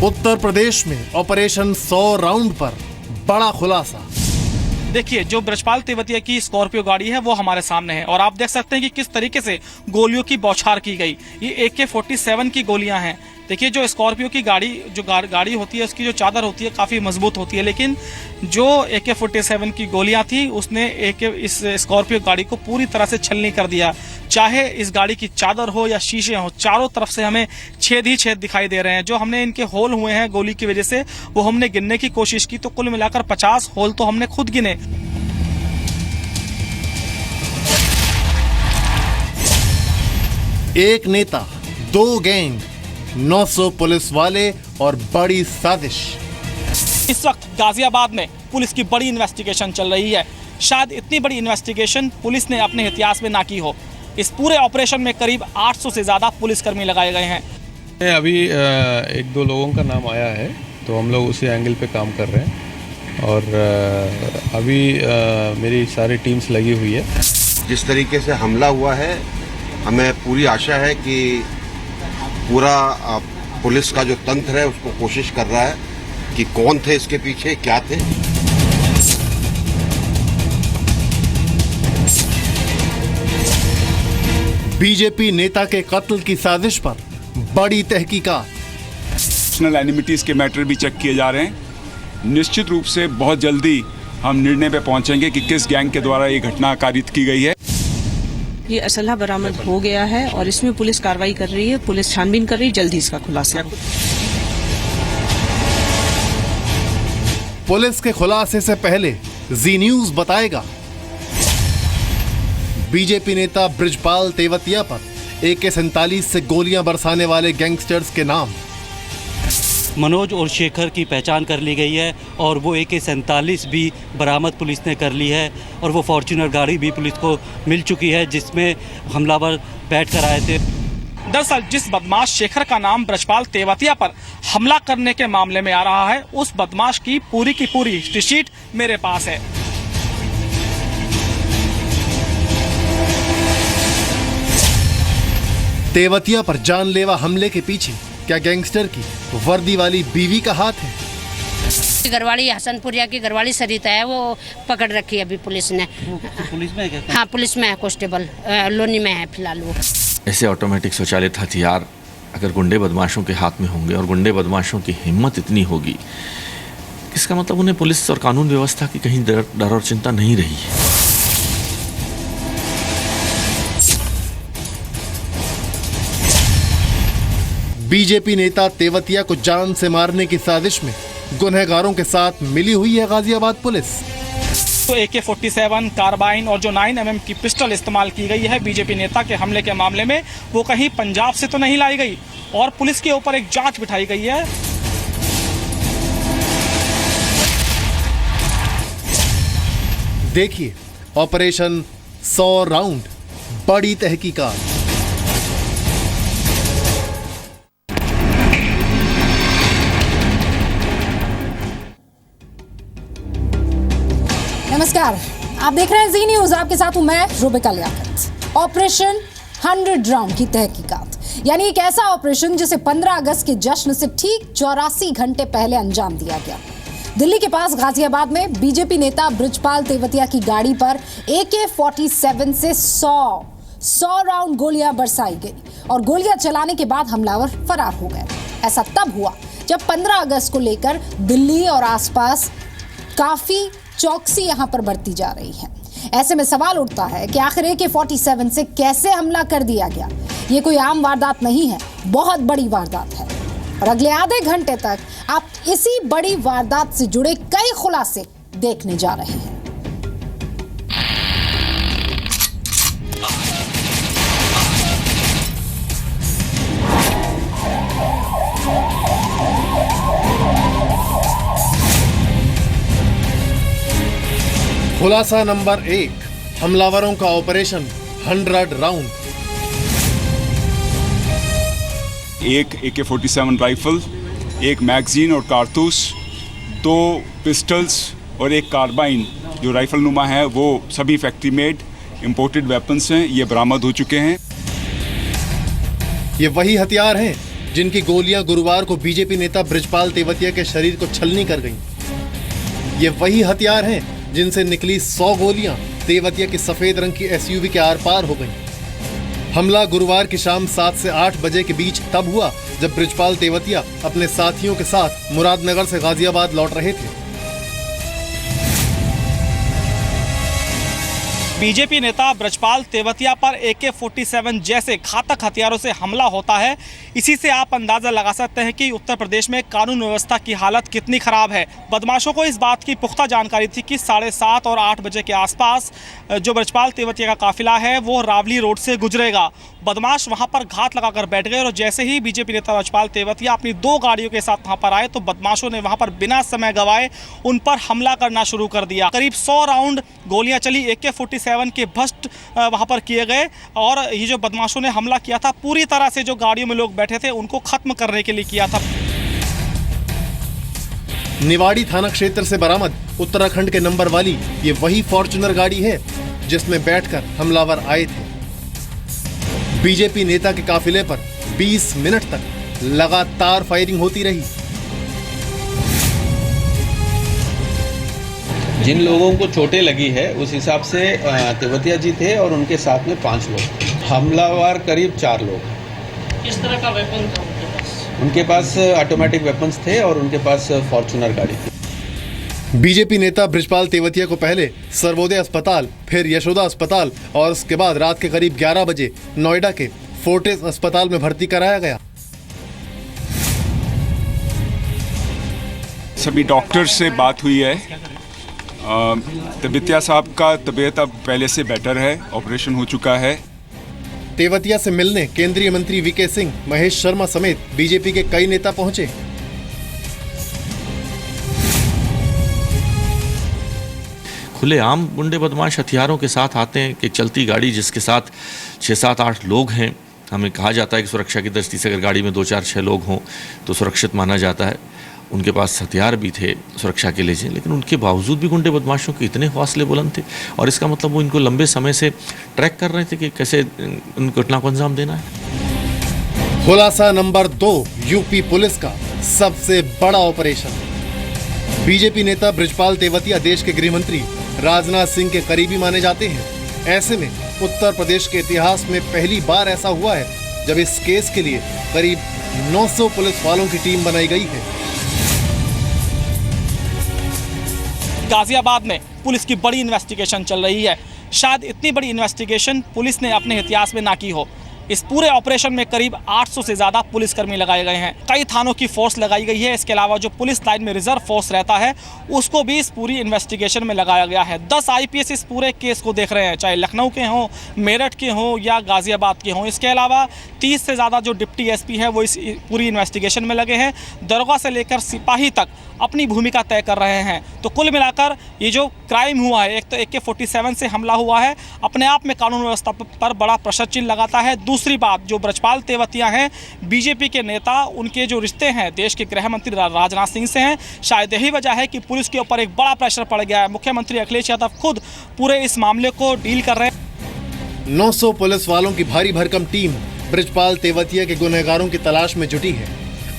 उत्तर प्रदेश में operation 100 round पर बड़ा खुलासा। देखिए, जो ब्रजपाल तेवतिया की स्कॉर्पियो गाड़ी है वो हमारे सामने है और आप देख सकते हैं कि किस तरीके से गोलियों की बौछार की गई। ये AK-47 की गोलियां हैं। देखिए, जो स्कॉर्पियो की गाड़ी होती है उसकी जो चादर होती है काफ़ी मजबूत होती है, लेकिन जो AK-47 की गोलियां थी उसने इस स्कॉर्पियो गाड़ी को पूरी तरह से छलनी कर दिया। चाहे इस गाड़ी की चादर हो या शीशे हो, चारों तरफ से हमें छेद ही छेद दिखाई दे रहे हैं। जो हमने इनके होल हुए हैं गोली की वजह से वो हमने गिनने की कोशिश की तो कुल मिलाकर 50 होल तो हमने खुद गिने। एक नेता, 2 गैंग, 900 पुलिस वाले और बड़ी साजिश। इस वक्त गाजियाबाद में पुलिस की बड़ी इन्वेस्टिगेशन चल रही है। शायद इतनी बड़ी इन्वेस्टिगेशन पुलिस ने अपने इतिहास में ना की हो। इस पूरे ऑपरेशन में करीब 800 से ज्यादा पुलिसकर्मी लगाए गए हैं। अभी 1-2 लोगों का नाम आया है तो हम लोग उसी एंगल पे काम कर रहे हैं और अभी मेरी सारी टीम्स लगी हुई है। जिस तरीके से हमला हुआ है, हमें पूरी आशा है कि पूरा पुलिस का जो तंत्र है उसको कोशिश कर रहा है कि कौन थे इसके पीछे, क्या थे। बीजेपी नेता के कत्ल की साजिश पर बड़ी तहकीकात। नेशनल एनिमिटीज के मैटर भी चेक किए जा रहे हैं। निश्चित रूप से बहुत जल्दी हम निर्णय पे पहुंचेंगे कि किस गैंग के द्वारा ये घटना कारित की गई है। ये असलहा बरामद हो गया है और इसमें पुलिस कार्रवाई कर रही है, पुलिस छानबीन कर रही है, जल्दी इसका खुलासा। पुलिस के खुलासे से पहले जी न्यूज बताएगा बीजेपी नेता ब्रजपाल तेवतिया पर AK-47 से गोलियां बरसाने वाले गैंगस्टर्स के नाम। मनोज और शेखर की पहचान कर ली गई है और वो AK-47 भी बरामद पुलिस ने कर ली है और वो फॉर्च्यूनर गाड़ी भी पुलिस को मिल चुकी है जिसमें हमलावर बैठ कर आए थे। दरअसल जिस बदमाश शेखर का नाम ब्रजपाल तेवतिया पर हमला करने के मामले में आ रहा है, उस बदमाश की पूरी हिस्ट्री शीट मेरे पास है। तेवतिया पर जानलेवा हमले के पीछे क्या गैंगस्टर की वर्दी वाली बीवी का हाथ है? घरवाली हसनपुरिया की घरवाली सरिता है, वो पकड़ रखी है अभी पुलिस ने। पुलिस में है क्या? हाँ, पुलिस में है, कांस्टेबल लोनी में है फिलहाल वो। ऐसे ऑटोमेटिक स्वचालित हथियार अगर गुंडे बदमाशों के हाथ में होंगे और गुंडे बदमाशों की हिम्मत इतनी होगी, इसका मतलब उन्हें पुलिस और कानून व्यवस्था की कहीं डर और चिंता नहीं रही है। बीजेपी नेता तेवतिया को जान से मारने की साजिश में गुनहगारों के साथ मिली हुई है गाजियाबाद पुलिस। तो AK-47 कार्बाइन और जो 9mm की पिस्टल इस्तेमाल की गई है बीजेपी नेता के हमले के मामले में, वो कहीं पंजाब से तो नहीं लाई गई और पुलिस के ऊपर एक जांच बिठाई गई है। देखिए ऑपरेशन 100 राउंड, बड़ी तहकीकात। नमस्कार, आप देख रहे हैं जी न्यूज, आपके साथ हूं मैं रुबिका लियाकत। ऑपरेशन 100 राउंड की तहकीकात, यानी एक ऐसा ऑपरेशन जिसे 15 अगस्त के जश्न से ठीक 84 घंटे पहले अंजाम दिया गया। दिल्ली के पास गाजियाबाद में बीजेपी नेता ब्रजपाल तेवतिया की गाड़ी पर AK-47 से 100 राउंड गोलियां बरसाई गई और गोलियां चलाने के बाद हमलावर फरार हो गए। ऐसा तब हुआ जब 15 अगस्त को लेकर दिल्ली और आसपास काफी चौकसी यहां पर बढ़ती जा रही है। ऐसे में सवाल उठता है कि आखिर AK-47 से कैसे हमला कर दिया गया। ये कोई आम वारदात नहीं है, बहुत बड़ी वारदात है और अगले आधे घंटे तक आप इसी बड़ी वारदात से जुड़े कई खुलासे देखने जा रहे हैं। खुलासा नंबर 1, हमलावरों का ऑपरेशन 100 राउंड। एक AK-47 राइफल, एक मैगजीन और कारतूस, 2 पिस्टल्स और एक कार्बाइन जो राइफल नुमा है, वो सभी फैक्ट्री मेड इंपोर्टेड वेपन्स हैं। ये बरामद हो चुके हैं। ये वही हथियार हैं जिनकी गोलियां गुरुवार को बीजेपी नेता बृजपाल तेवतिया के शरीर को छलनी कर गईं। ये वही हथियार हैं जिनसे निकली 100 गोलियां तेवतिया की सफेद रंग की एसयूवी के आर पार हो गईं। हमला गुरुवार की शाम 7 से 8 बजे के बीच तब हुआ जब बृजपाल तेवतिया अपने साथियों के साथ मुरादनगर से गाजियाबाद लौट रहे थे। बीजेपी नेता बृजपाल तेवतिया पर AK-47 जैसे घातक हथियारों से हमला होता है। इसी से आप अंदाजा लगा सकते हैं कि उत्तर प्रदेश में कानून व्यवस्था की हालत कितनी खराब है। बदमाशों को इस बात की पुख्ता जानकारी थी कि 7:30 और 8 बजे के आसपास जो बृजपाल तेवतिया का काफिला है वो रावली रोड से गुजरेगा। बदमाश वहां पर घात लगाकर बैठ गए और जैसे ही बीजेपी नेता बृजपाल तेवतिया अपनी 2 गाड़ियों के साथ वहां पर आए तो बदमाशों ने वहां पर बिना समय गवाए उन पर हमला करना शुरू कर दिया। करीब 100 राउंड गोलियां चली, AK-47 के भस्ट वहां पर किए गए और ये जो बदमाशों ने हमला किया था पूरी तरह से जो गाड़ियों में लोग बैठे थे उनको खत्म करने के लिए किया था। निवाड़ी थाना क्षेत्र से बरामद उत्तराखंड के नंबर वाली ये वही फॉर्च्यूनर गाड़ी है जिसमें बैठकर हमलावर आए थे। बीजेपी नेता के काफिले पर 20 मिनट तक लगातार फायरिंग होती रही। जिन लोगों को चोटें लगी है उस हिसाब से तेवतिया जी थे और उनके साथ में 5 लोग, हमलावर करीब 4 लोग। किस तरह का वेपन था उनके पास? ऑटोमेटिक वेपन्स थे और उनके पास फॉर्च्यूनर गाड़ी थी। बीजेपी नेता बृजपाल तेवतिया को पहले सर्वोदय अस्पताल, फिर यशोदा अस्पताल और उसके बाद रात के करीब 11 बजे नोएडा के फोर्टिस अस्पताल में भर्ती कराया गया। सभी डॉक्टर से बात हुई है। तेवतिया साहब का तबीयत अब पहले से बेटर है, ऑपरेशन हो चुका है। तेवतिया से मिलने केंद्रीय मंत्री वीके सिंह, महेश शर्मा समेत बीजेपी के कई नेता पहुंचे। खुलेआम गुंडे बदमाश हथियारों के साथ आते हैं कि चलती गाड़ी जिसके साथ 6, 7, 8 लोग हैं। हमें कहा जाता है कि सुरक्षा की दृष्टि से अगर गाड़ी में 2, 4, 6 लोग हों तो सुरक्षित माना जाता है। उनके पास हथियार भी थे सुरक्षा के लिए, लेकिन उनके बावजूद भी गुंडे बदमाशों के इतने हौसले बुलंद थे और इसका मतलब वो इनको लंबे समय से ट्रैक कर रहे थे कि कैसे उन घटना को अंजाम देना है। खुलासा नंबर 2, यूपी पुलिस का सबसे बड़ा ऑपरेशन। बीजेपी नेता बृजपाल तेवतिया देश के गृह मंत्री राजनाथ सिंह के करीबी माने जाते हैं। ऐसे में उत्तर प्रदेश के इतिहास में पहली बार ऐसा हुआ है जब इस केस के लिए करीब 900 पुलिस वालों की टीम बनाई गई है। गाजियाबाद में पुलिस की बड़ी इन्वेस्टिगेशन चल रही है। शायद इतनी बड़ी इन्वेस्टिगेशन पुलिस ने अपने इतिहास में ना की हो। इस पूरे ऑपरेशन में करीब 800 से ज़्यादा पुलिसकर्मी लगाए गए हैं। कई थानों की फोर्स लगाई गई है। इसके अलावा जो पुलिस लाइन में रिजर्व फोर्स रहता है उसको भी इस पूरी इन्वेस्टिगेशन में लगाया गया है। 10 IPS इस पूरे केस को देख रहे हैं, चाहे लखनऊ के हों, मेरठ के हों या गाजियाबाद के हों। इसके अलावा 30 से ज़्यादा जो डिप्टी SP है वो इस पूरी इन्वेस्टिगेशन में लगे हैं। दरोगा से लेकर सिपाही तक अपनी भूमिका तय कर रहे हैं। तो कुल मिलाकर ये जो क्राइम हुआ है, एक तो AK-47 से हमला हुआ है, अपने आप में कानून व्यवस्था पर बड़ा प्रश्न चिन्ह लगाता है। दूसरी बात, जो बृजपाल तेवतिया हैं बीजेपी के नेता, उनके जो रिश्ते हैं देश के गृह मंत्री राजनाथ सिंह से हैं। शायद यही वजह है कि पुलिस के ऊपर एक बड़ा प्रेशर पड़ गया है। मुख्यमंत्री अखिलेश यादव खुद पूरे इस मामले को डील कर रहे हैं। 900 पुलिस वालों की भारी भरकम टीम बृजपाल तेवतिया के गुनहगारों की तलाश में जुटी है।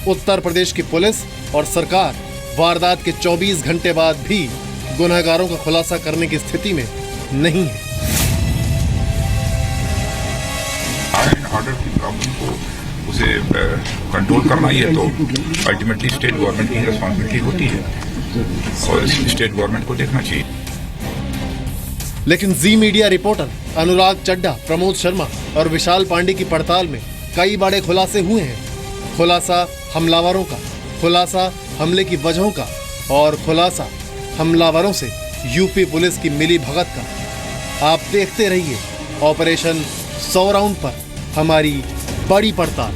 उत्तर प्रदेश की पुलिस और सरकार वारदात के 24 घंटे बाद भी गुनहगारों का खुलासा करने की स्थिति में नहीं है। ऑर्डर की प्रॉब्लम को उसे कंट्रोल करना ही है तो अल्टीमेटली स्टेट गवर्नमेंट की रिस्पॉन्सिबिलिटी होती है और स्टेट गवर्नमेंट को देखना चाहिए। लेकिन जी मीडिया रिपोर्टर अनुराग चड्ढा, प्रमोद शर्मा और विशाल पांडे की पड़ताल में कई बड़े खुलासे हुए हैं। खुलासा हमलावरों का, खुलासा हमले की वजहों का और खुलासा हमलावरों से यूपी पुलिस की मिली भगत का। आप देखते रहिए ऑपरेशन 100 राउंड पर हमारी बड़ी पड़ताल।